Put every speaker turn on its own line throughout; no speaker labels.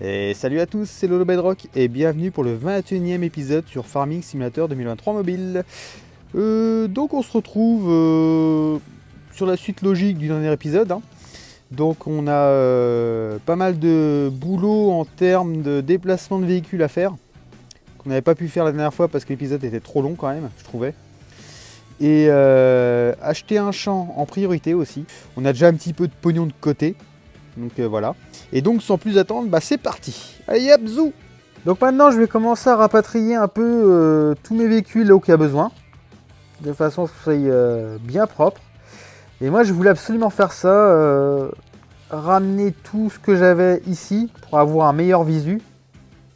Et salut à tous, c'est Lolo Bedrock et bienvenue pour le 21e épisode sur Farming Simulator 2023 mobile. Donc on se retrouve sur la suite logique du dernier épisode. Donc on a pas mal de boulot en termes de déplacement de véhicules à faire, qu'on n'avait pas pu faire la dernière fois parce que l'épisode était trop long quand même, je trouvais. Et acheter un champ en priorité aussi. On a déjà un petit peu de pognon de côté. Donc voilà. Et donc sans plus attendre, c'est parti. Allez hop, zou. Donc maintenant je vais commencer à rapatrier un peu tous mes véhicules là où il y a besoin. De façon à ce que ce soit bien propre. Et moi je voulais absolument faire ça. Ramener tout ce que j'avais ici pour avoir un meilleur visu.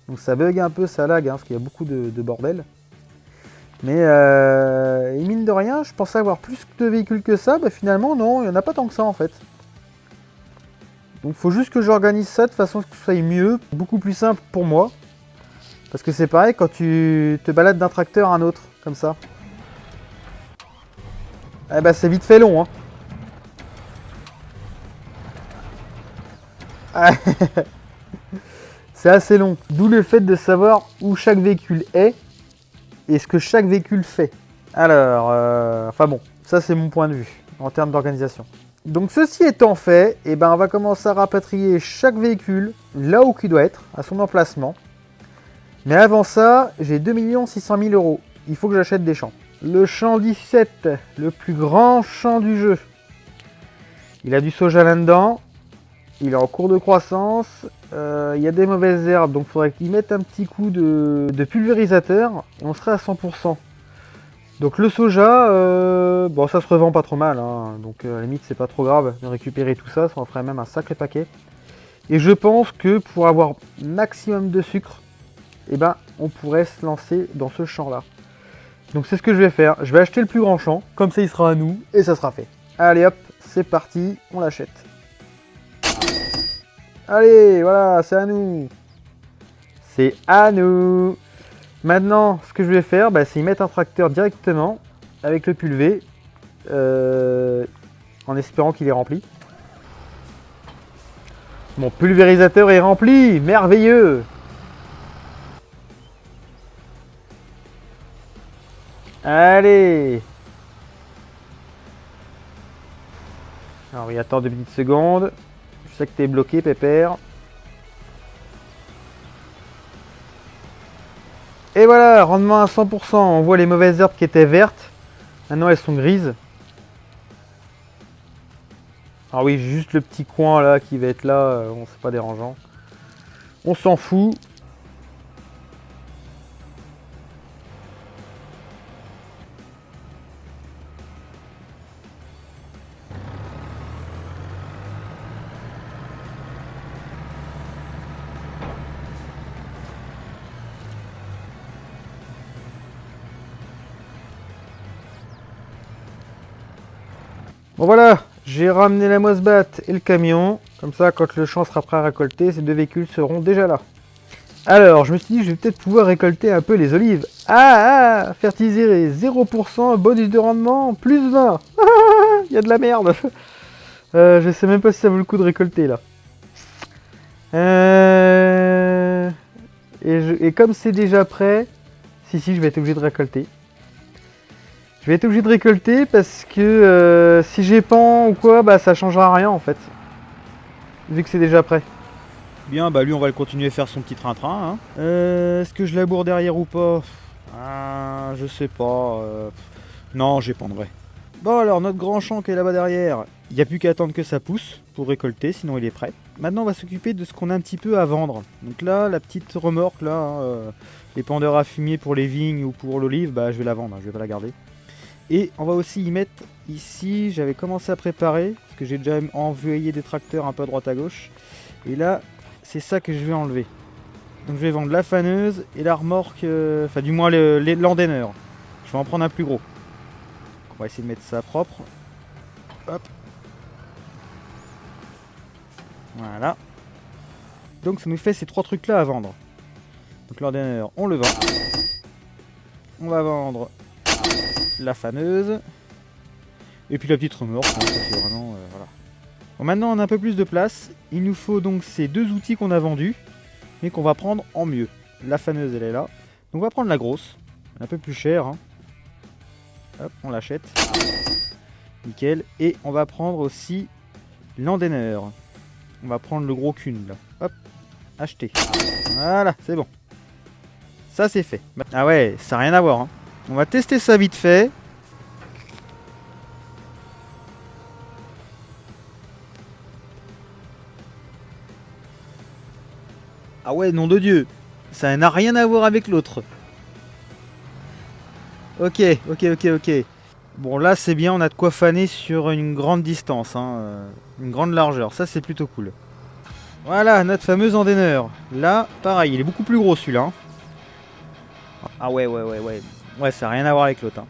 Donc ça bug un peu, ça lag, parce qu'il y a beaucoup de bordel. Mais et mine de rien, je pensais avoir plus de véhicules que ça. Finalement non, il n'y en a pas tant que ça en fait. Donc il faut juste que j'organise ça de façon à ce que ce soit mieux, beaucoup plus simple pour moi. Parce que c'est pareil quand tu te balades d'un tracteur à un autre, comme ça. C'est vite fait long, C'est assez long. D'où le fait de savoir où chaque véhicule est et ce que chaque véhicule fait. Alors, enfin bon, ça c'est mon point de vue en termes d'organisation. Donc ceci étant fait, on va commencer à rapatrier chaque véhicule là où il doit être, à son emplacement. Mais avant ça, j'ai 2 600 000 €. Il faut que j'achète des champs. Le champ 17, le plus grand champ du jeu. Il a du soja là-dedans. Il est en cours de croissance. Il y a des mauvaises herbes, donc il faudrait qu'il mette un petit coup de pulvérisateur. Et on serait à 100%. Donc le soja, ça se revend pas trop mal, donc à la limite c'est pas trop grave de récupérer tout ça, ça en ferait même un sacré paquet. Et je pense que pour avoir maximum de sucre, on pourrait se lancer dans ce champ là. Donc c'est ce que je vais faire, je vais acheter le plus grand champ, comme ça il sera à nous et ça sera fait. Allez hop, c'est parti, on l'achète. Allez, voilà, c'est à nous. C'est à nous. Maintenant, ce que je vais faire, c'est y mettre un tracteur directement avec le pulvé, en espérant qu'il est rempli. Mon pulvérisateur est rempli, merveilleux. Allez. Alors il attend 2 petites secondes. Je sais que t'es bloqué, pépère. Et voilà, rendement à 100%. On voit les mauvaises herbes qui étaient vertes. Maintenant elles sont grises. Alors oui, juste le petit coin là qui va être là, bon, c'est pas dérangeant. On s'en fout. Bon voilà, j'ai ramené la moisse-batte et le camion. Comme ça, quand le champ sera prêt à récolter, ces deux véhicules seront déjà là. Alors, je me suis dit, je vais peut-être pouvoir récolter un peu les olives. Fertiliser 0%, bonus de rendement, plus 20. Il y a de la merde. Je sais même pas si ça vaut le coup de récolter là. Et comme c'est déjà prêt, si, je vais être obligé de récolter. Je vais être obligé de récolter parce que si j'ai pan ou quoi, ça changera rien en fait. Vu que c'est déjà prêt. Bien, lui on va le continuer à faire son petit train-train. Est-ce que je laboure derrière ou pas? Je sais pas. Non, j'épandrai. Bon alors, notre grand champ qui est là-bas derrière, il n'y a plus qu'à attendre que ça pousse pour récolter, sinon il est prêt. Maintenant on va s'occuper de ce qu'on a un petit peu à vendre. Donc là, la petite remorque là, l'épandeur à fumier pour les vignes ou pour l'olive, je vais la vendre, je vais pas la garder. Et on va aussi y mettre ici, j'avais commencé à préparer, parce que j'ai déjà envoyé des tracteurs un peu à droite à gauche. Et là, c'est ça que je vais enlever. Donc je vais vendre la faneuse et la remorque, enfin du moins l'endaineur. Je vais en prendre un plus gros. Donc on va essayer de mettre ça propre. Hop. Voilà. Donc ça nous fait ces trois trucs là à vendre. Donc l'endaineur, on le vend. On va vendre la faneuse. Et puis la petite remorque, c'est vraiment voilà. Bon, maintenant on a un peu plus de place. Il nous faut donc ces deux outils qu'on a vendus. mais qu'on va prendre en mieux. La fameuse, elle est là. Donc on va prendre la grosse, un peu plus chère. Hein. Hop, on l'achète. Nickel. Et on va prendre aussi l'Andener. On va prendre le gros cune là. Hop, acheter. Voilà, c'est bon. Ça c'est fait. Ah ouais, ça n'a rien à voir. Hein. On va tester ça vite fait. Ah ouais, nom de Dieu. Ça n'a rien à voir avec l'autre. Ok. Bon là c'est bien, on a de quoi faner sur une grande distance. Hein, une grande largeur. Ça c'est plutôt cool. Voilà, notre fameuse Andener. Là, pareil, il est beaucoup plus gros celui-là. Hein. Ah ouais. Ouais, ça n'a rien à voir avec l'autre. Hein.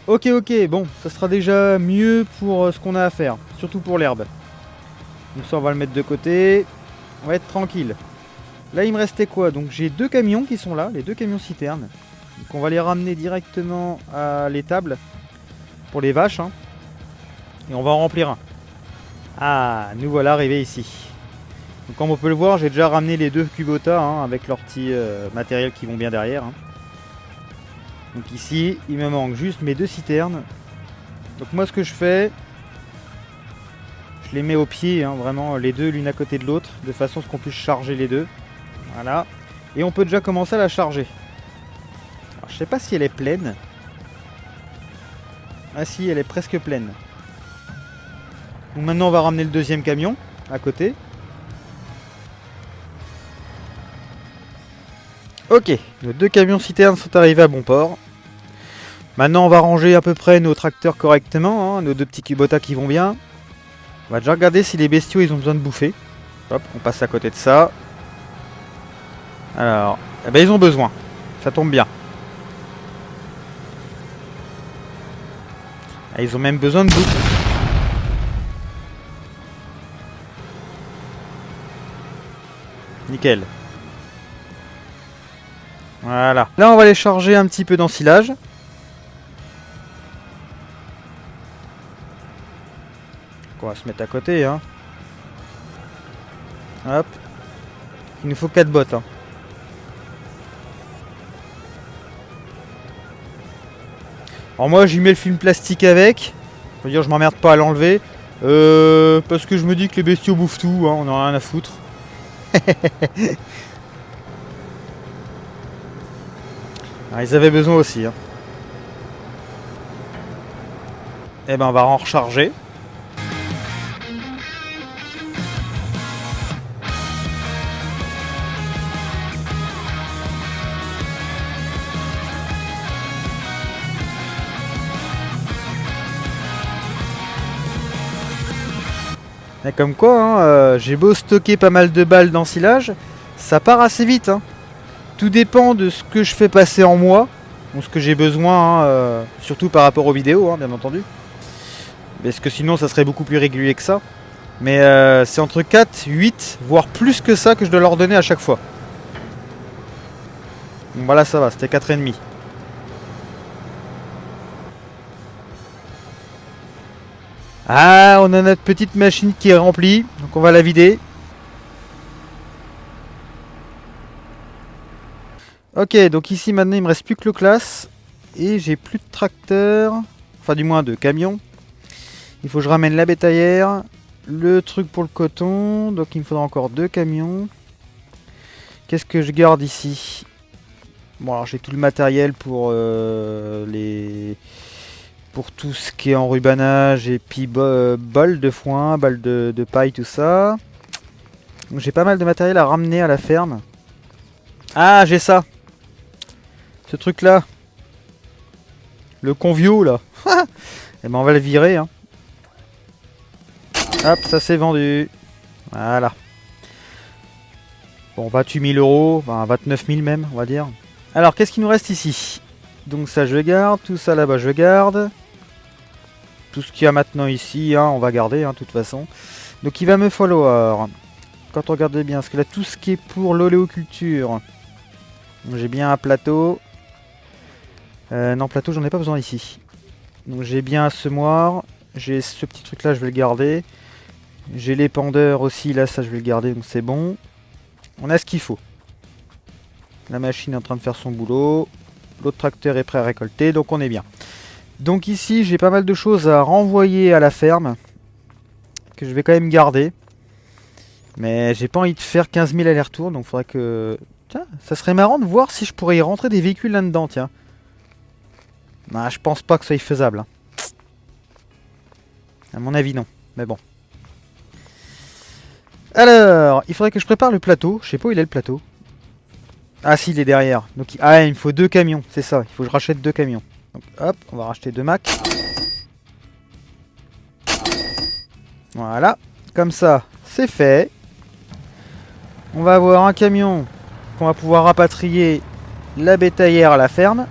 Ok, bon, ça sera déjà mieux pour ce qu'on a à faire. Surtout pour l'herbe. Donc ça, on va le mettre de côté. On va être tranquille. Là, il me restait quoi? Donc j'ai 2 camions qui sont là, les 2 camions citernes. Donc on va les ramener directement à l'étable pour les vaches. Hein. Et on va en remplir un. Ah, nous voilà arrivés ici. Donc comme on peut le voir, j'ai déjà ramené les 2 Kubota hein, avec leurs petits matériels qui vont bien derrière. Hein. Donc ici, il me manque juste mes 2 citernes. Donc moi ce que je fais, je les mets au pied, hein, vraiment les 2 l'une à côté de l'autre, de façon à ce qu'on puisse charger les 2. Voilà. Et on peut déjà commencer à la charger. Alors je sais pas si elle est pleine. Ah si, elle est presque pleine. Donc maintenant on va ramener le 2e camion à côté. Ok, nos 2 camions citernes sont arrivés à bon port. Maintenant on va ranger à peu près nos tracteurs correctement, hein, nos 2 petits Kubota qui vont bien. On va déjà regarder si les bestiaux ils ont besoin de bouffer. Hop, on passe à côté de ça. Alors, eh ben, ils ont besoin, ça tombe bien. Ah, ils ont même besoin de bouffe. Nickel. Voilà. Là on va les charger un petit peu d'ensilage. On va se mettre à côté. Hein. Hop. Il nous faut 4 bottes. Hein. Alors moi j'y mets le film plastique avec. Je veux dire, je m'emmerde pas à l'enlever. Parce que je me dis que les bestiaux bouffent tout. Hein, on en a rien à foutre. Ah, ils avaient besoin aussi. Hein. Et ben on va en recharger. Et comme quoi, hein, j'ai beau stocker pas mal de balles d'ensilage, ça part assez vite. Hein. Tout dépend de ce que je fais passer en moi, ou ce que j'ai besoin, hein, surtout par rapport aux vidéos, hein, bien entendu. Parce que sinon, ça serait beaucoup plus régulier que ça. Mais c'est entre 4, 8, voire plus que ça que je dois leur donner à chaque fois. Donc voilà, ça va, c'était 4,5. Ah, on a notre petite machine qui est remplie, donc on va la vider. Ok, donc ici maintenant il me reste plus que le classe et j'ai plus de tracteur, enfin du moins de camion. Il faut que je ramène la bétaillère, le truc pour le coton, donc il me faudra encore 2 camions. Qu'est-ce que je garde ici? Bon alors j'ai tout le matériel pour pour tout ce qui est enrubanage et puis bol de foin, balle de paille, tout ça. Donc j'ai pas mal de matériel à ramener à la ferme. Ah, j'ai ça. Ce truc là. Le convio là. Et ben on va le virer. Hein. Hop, ça c'est vendu. Voilà. Bon, 28 000 €, enfin 29 000 même, on va dire. Alors, qu'est-ce qu'il nous reste ici? Donc ça je garde, tout ça là-bas je garde. Tout ce qu'il y a maintenant ici, hein, on va garder, hein, de toute façon. Donc il va me falloir, quand on regarde bien, parce que là tout ce qui est pour l'oléoculture, j'ai bien un plateau. Non, plateau j'en ai pas besoin ici. Donc j'ai bien un semoir, j'ai ce petit truc là, je vais le garder. J'ai les pendeurs aussi, là ça je vais le garder donc c'est bon. On a ce qu'il faut. La machine est en train de faire son boulot. L'autre tracteur est prêt à récolter, donc on est bien. Donc ici j'ai pas mal de choses à renvoyer à la ferme. Que je vais quand même garder. Mais j'ai pas envie de faire 15 000 allers-retours, donc faudrait que... Tiens, ça serait marrant de voir si je pourrais y rentrer des véhicules là-dedans, tiens. Bah, je pense pas que ce soit faisable. Hein. À mon avis, non. Mais bon. Alors, il faudrait que je prépare le plateau. Je sais pas où il est le plateau. Ah si, il est derrière. Donc, ah, il me faut 2 camions, c'est ça. Il faut que je rachète 2 camions. Donc hop, on va racheter 2 Mac. Voilà. Comme ça, c'est fait. On va avoir un camion qu'on va pouvoir rapatrier la bétaillère à la ferme.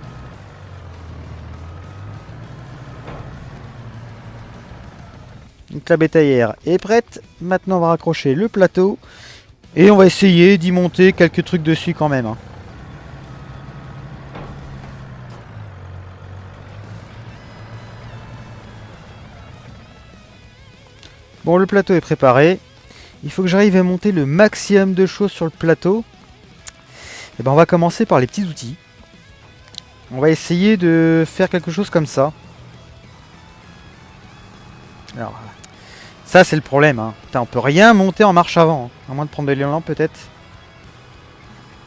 Donc la bétaillère est prête. Maintenant on va raccrocher le plateau. Et on va essayer d'y monter quelques trucs dessus quand même. Hein. Bon, le plateau est préparé. Il faut que j'arrive à monter le maximum de choses sur le plateau. Et ben on va commencer par les petits outils. On va essayer de faire quelque chose comme ça. Alors, ça c'est le problème. Hein. Putain, on peut rien monter en marche avant. Hein. À moins de prendre de l'élan peut-être.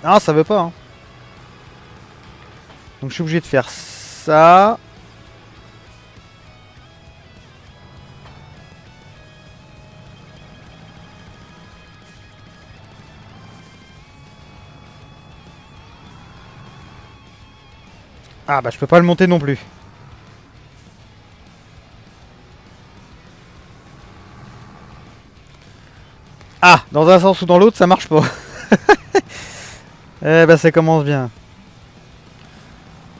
Non, ça veut pas. Hein. Donc je suis obligé de faire ça. Ah bah je peux pas le monter non plus. Ah, dans un sens ou dans l'autre ça marche pas. Eh bah ça commence bien.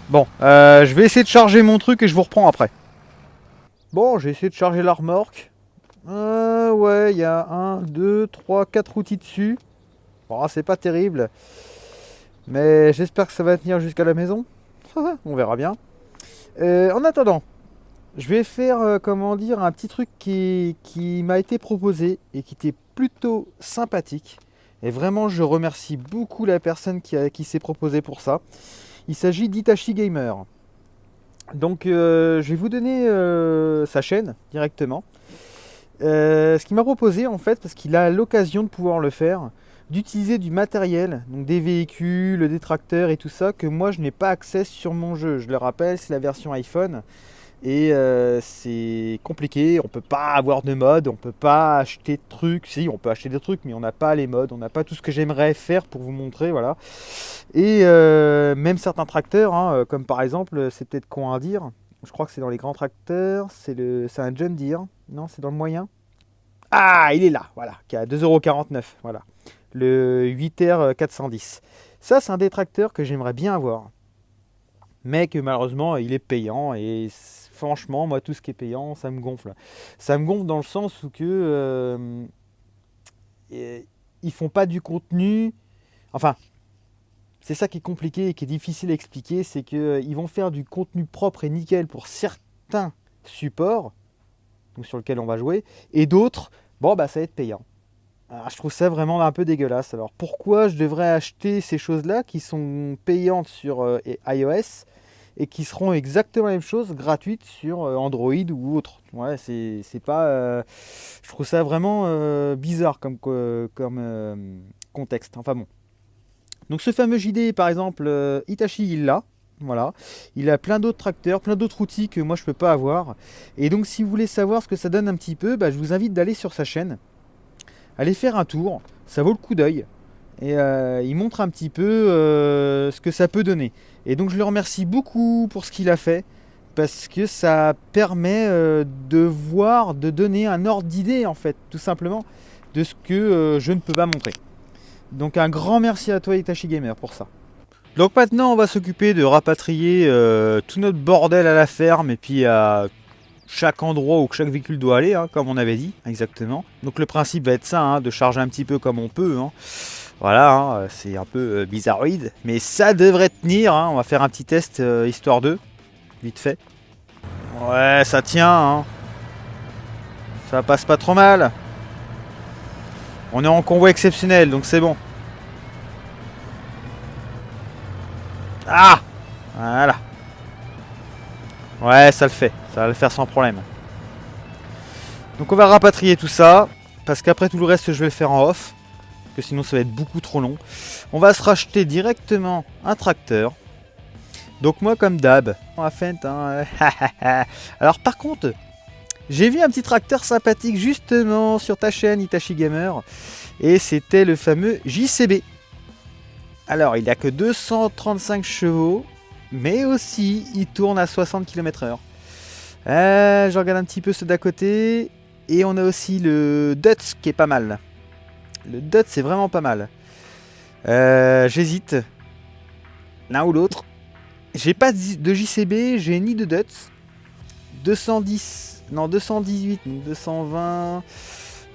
Bon, je vais essayer de charger mon truc et je vous reprends après. Bon, j'ai essayé de charger la remorque. Ouais, il y a 1, 2, 3, 4 outils dessus. Bon, c'est pas terrible. Mais j'espère que ça va tenir jusqu'à la maison. On verra bien. En attendant, je vais faire, comment dire, un petit truc qui m'a été proposé et qui était plutôt sympathique. Et vraiment, je remercie beaucoup la personne qui s'est proposé pour ça. Il s'agit d'Itachi Gamer. Donc, je vais vous donner sa chaîne directement. Ce qu'il m'a proposé, en fait, parce qu'il a l'occasion de pouvoir le faire, d'utiliser du matériel, donc des véhicules, des tracteurs et tout ça, que moi je n'ai pas accès sur mon jeu. Je le rappelle, c'est la version iPhone et c'est compliqué. On peut pas avoir de mode, on peut pas acheter de trucs. Si, on peut acheter des trucs, mais on n'a pas les modes, on n'a pas tout ce que j'aimerais faire pour vous montrer, voilà. Et même certains tracteurs, hein, comme par exemple, c'est peut-être con à dire. Je crois que c'est dans les grands tracteurs, c'est un John Deere. Non, c'est dans le moyen. Ah, il est là, voilà, qui est à 2,49 €, voilà. Le 8R 410. Ça, c'est un des tracteurs que j'aimerais bien avoir. Mais que malheureusement, il est payant. Et franchement, moi, tout ce qui est payant, ça me gonfle. Ça me gonfle dans le sens où que ils font pas du contenu. Enfin, c'est ça qui est compliqué et qui est difficile à expliquer. C'est qu'ils vont faire du contenu propre et nickel pour certains supports, donc sur lesquels on va jouer. Et d'autres, bon, bah, ça va être payant. Alors, je trouve ça vraiment un peu dégueulasse. Alors pourquoi je devrais acheter ces choses-là qui sont payantes sur iOS et qui seront exactement la même chose gratuites sur Android ou autre. Ouais, c'est pas. Je trouve ça vraiment bizarre comme contexte. Enfin bon. Donc ce fameux JD, par exemple, Hitachi, il l'a. Voilà. Il a plein d'autres tracteurs, plein d'autres outils que moi je peux pas avoir. Et donc si vous voulez savoir ce que ça donne un petit peu, bah, je vous invite d'aller sur sa chaîne. Allez faire un tour, ça vaut le coup d'œil. Et il montre un petit peu ce que ça peut donner. Et donc je le remercie beaucoup pour ce qu'il a fait. Parce que ça permet de voir, de donner un ordre d'idée en fait, tout simplement, de ce que je ne peux pas montrer. Donc un grand merci à toi Itachi Gamer pour ça. Donc maintenant on va s'occuper de rapatrier tout notre bordel à la ferme et puis à chaque endroit où chaque véhicule doit aller, hein, comme on avait dit, exactement. Donc le principe va être ça, hein, de charger un petit peu comme on peut. Hein. Voilà, hein, c'est un peu bizarroïde, mais ça devrait tenir. Hein. On va faire un petit test histoire de, vite fait. Ouais, ça tient. Hein. Ça passe pas trop mal. On est en convoi exceptionnel, donc c'est bon. Ah! Voilà. Ouais, ça le fait. Ça va le faire sans problème. Donc on va rapatrier tout ça. Parce qu'après tout le reste, je vais le faire en off. Parce que sinon, ça va être beaucoup trop long. On va se racheter directement un tracteur. Donc moi, comme d'hab, on va faire un... Alors par contre, j'ai vu un petit tracteur sympathique justement sur ta chaîne Itachi Gamer. Et c'était le fameux JCB. Alors, il n'a que 235 chevaux. Mais aussi, il tourne à 60 km/h. Je regarde un petit peu ceux d'à côté. Et on a aussi le Dutz qui est pas mal. Le Dutz c'est vraiment pas mal. J'hésite. L'un ou l'autre. J'ai pas de JCB, j'ai ni de Dutz. 210. Non, 218. 220.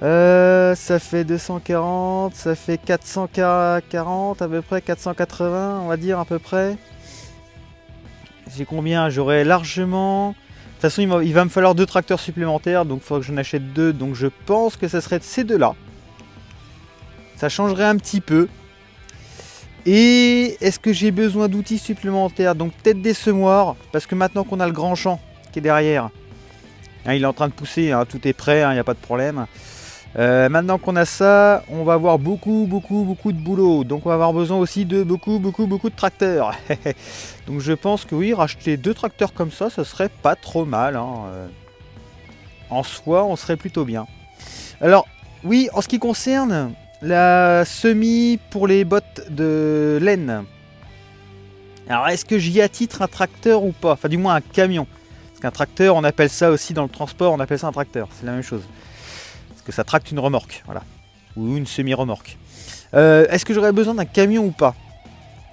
Ça fait 240. Ça fait 440 à peu près. 480 on va dire à peu près. J'ai combien? J'aurais largement... De toute façon, il va me falloir 2 tracteurs supplémentaires, donc il faudra que j'en achète 2. Donc je pense que ça serait de ces deux-là. Ça changerait un petit peu. Et est-ce que j'ai besoin d'outils supplémentaires? Donc peut-être des semoirs, parce que maintenant qu'on a le grand champ qui est derrière, hein, il est en train de pousser, hein, tout est prêt, il n'y a pas de problème. Maintenant qu'on a ça, on va avoir beaucoup de boulot. Donc on va avoir besoin aussi de beaucoup de tracteurs. Donc je pense que oui, racheter 2 tracteurs comme ça serait pas trop mal. Hein. En soi, on serait plutôt bien. Alors, oui, en ce qui concerne la semis pour les bottes de laine. Alors, est-ce que j'y attitre un tracteur ou pas? Enfin, du moins un camion. Parce qu'un tracteur, on appelle ça aussi dans le transport, on appelle ça un tracteur. C'est la même chose. Parce que ça tracte une remorque, voilà. Ou une semi-remorque. Est-ce que j'aurais besoin d'un camion ou pas?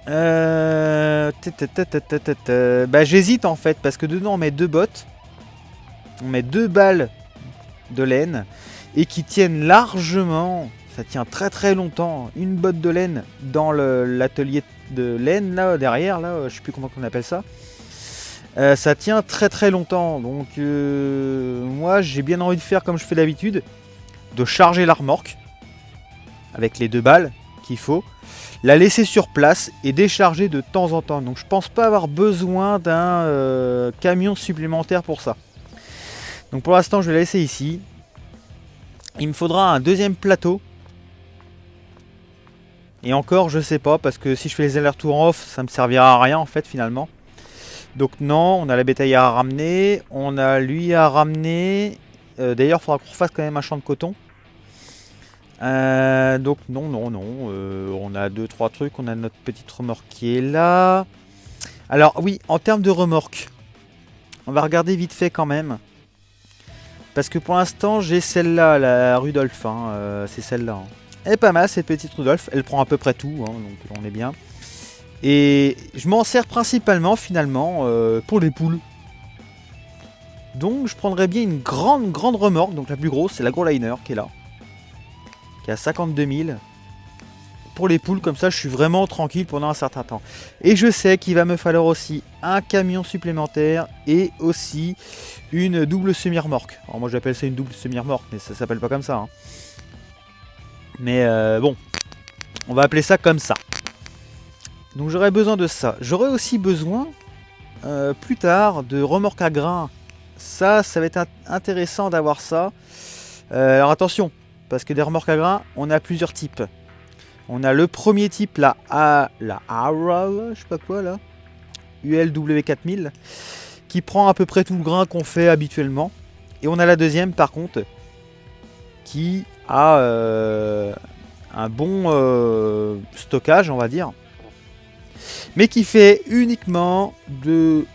Bah, j'hésite en fait, parce que dedans on met 2 bottes. On met 2 balles de laine. Et qui tiennent largement... Ça tient très longtemps. Une botte de laine dans l'atelier de laine, là, derrière, là, je sais plus comment on appelle ça. Ça tient très longtemps. Donc, moi, j'ai bien envie de faire comme je fais d'habitude. De charger la remorque avec les 2 balles qu'il faut, la laisser sur place et décharger de temps en temps. Donc je pense pas avoir besoin d'un camion supplémentaire pour ça. Donc pour l'instant je vais la laisser ici. Il me faudra un deuxième plateau. Et encore je sais pas, parce que si je fais les allers-retours en off, ça me servira à rien en fait finalement. Donc non, on a la bétaillère à ramener, on a lui à ramener. D'ailleurs il faudra qu'on refasse quand même un champ de coton. Donc non, on a 2-3 trucs, on a notre petite remorque qui est là. Alors oui, en termes de remorque, on va regarder vite fait quand même. Parce que pour l'instant j'ai celle-là, la Rudolph, hein, c'est celle-là. Hein. Elle est pas mal cette petite Rudolph, elle prend à peu près tout, hein, donc on est bien. Et je m'en sers principalement finalement pour les poules. Donc je prendrais bien une grande remorque, donc la plus grosse c'est la Growliner qui est là. Qui est à 52 000. Pour les poules, comme ça je suis vraiment tranquille pendant un certain temps. Et je sais qu'il va me falloir aussi un camion supplémentaire et aussi une double semi-remorque. Alors moi j'appelle ça une double semi-remorque, mais ça s'appelle pas comme ça. Hein. Mais bon, on va appeler ça comme ça. Donc j'aurai besoin de ça. J'aurai aussi besoin plus tard de remorques à grains. Ça va être intéressant d'avoir ça. Alors attention, parce que des remorques à grains, on a plusieurs types. On a le premier type, la ARA, je sais pas quoi là, ULW 4000, qui prend à peu près tout le grain qu'on fait habituellement. Et on a la deuxième par contre, qui a un bon stockage, on va dire, mais qui fait uniquement de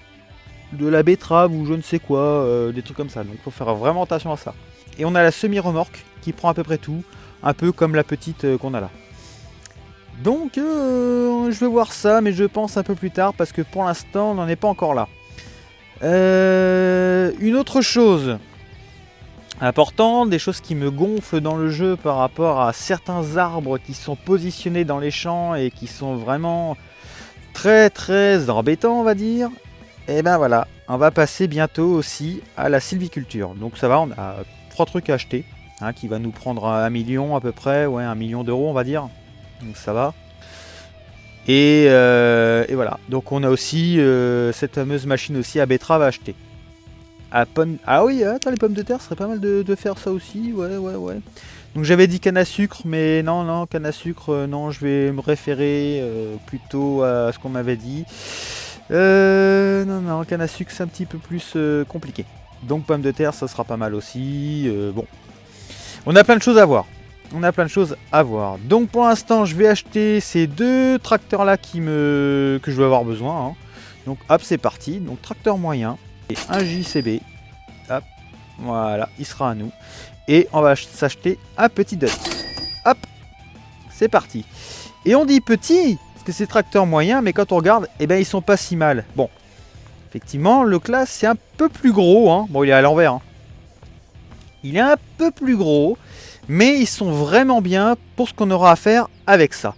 la betterave ou je ne sais quoi, des trucs comme ça. Donc il faut faire vraiment attention à ça. Et on a la semi-remorque qui prend à peu près tout, un peu comme la petite qu'on a là. Donc je vais voir ça, mais je pense un peu plus tard parce que pour l'instant on n'en est pas encore là. Une autre chose importante, des choses qui me gonflent dans le jeu par rapport à certains arbres qui sont positionnés dans les champs et qui sont vraiment très embêtants, on va dire. Et ben voilà, on va passer bientôt aussi à la sylviculture. Donc ça va, on a 3 trucs à acheter. hein, qui va nous prendre 1 million à peu près, ouais, 1 million d'euros on va dire, donc ça va. Et voilà, donc on a aussi cette fameuse machine aussi à betterave à acheter. Ah oui, attends, les pommes de terre, ce serait pas mal de faire ça aussi, ouais. Donc j'avais dit canne à sucre, mais non, canne à sucre, non, je vais me référer plutôt à ce qu'on m'avait dit. Non, canne à sucre, c'est un petit peu plus compliqué. Donc pommes de terre, ça sera pas mal aussi, bon. On a plein de choses à voir. Donc pour l'instant, je vais acheter ces 2 tracteurs là que je vais avoir besoin, hein. Donc hop, c'est parti. Donc tracteur moyen et un JCB. Hop, voilà, il sera à nous. Et on va s'acheter un petit Dutz. Hop, c'est parti. Et on dit petit parce que c'est tracteur moyen, mais quand on regarde, eh ben ils sont pas si mal. Bon, effectivement, le classe c'est un peu plus gros, hein. Bon, il est à l'envers, hein. Il est un peu plus gros, mais ils sont vraiment bien pour ce qu'on aura à faire avec ça.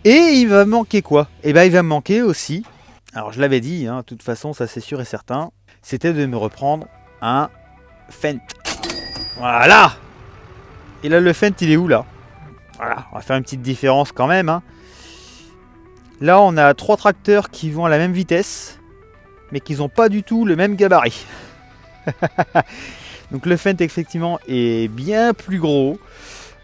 Et il va me manquer quoi? Eh ben il va me manquer aussi, alors je l'avais dit, hein, de toute façon ça c'est sûr et certain, c'était de me reprendre un Fendt. Voilà. Et là le Fendt il est où là? Voilà, on va faire une petite différence quand même, hein. Là on a 3 tracteurs qui vont à la même vitesse, mais qui n'ont pas du tout le même gabarit. Donc le Fendt effectivement est bien plus gros.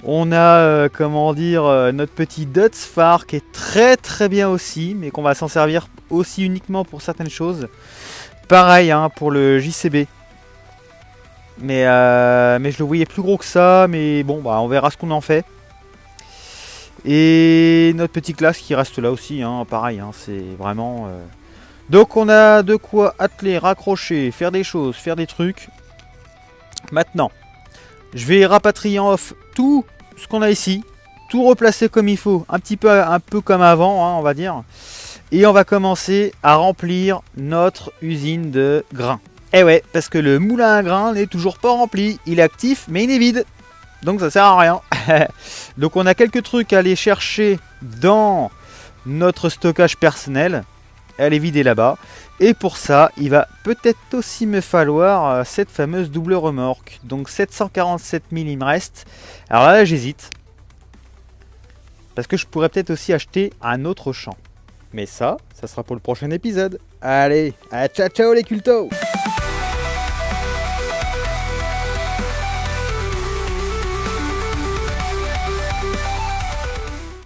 On a comment dire notre petit Dutz phare qui est très bien aussi, mais qu'on va s'en servir aussi uniquement pour certaines choses. Pareil hein, pour le JCB. Mais je le voyais plus gros que ça, mais bon bah on verra ce qu'on en fait. Et notre petit classe qui reste là aussi, hein, pareil, hein, c'est vraiment. Donc on a de quoi atteler, raccrocher, faire des choses, faire des trucs. Maintenant, je vais rapatrier en off tout ce qu'on a ici, tout replacer comme il faut, un peu comme avant, hein, on va dire. Et on va commencer à remplir notre usine de grains. Eh ouais, parce que le moulin à grains n'est toujours pas rempli, il est actif mais il est vide. Donc ça sert à rien. Donc on a quelques trucs à aller chercher dans notre stockage personnel. Elle est vidée là-bas. Et pour ça, il va peut-être aussi me falloir cette fameuse double remorque. Donc 747 000 il me reste. Alors là, j'hésite. Parce que je pourrais peut-être aussi acheter un autre champ. Mais ça sera pour le prochain épisode. Allez, ciao les cultos!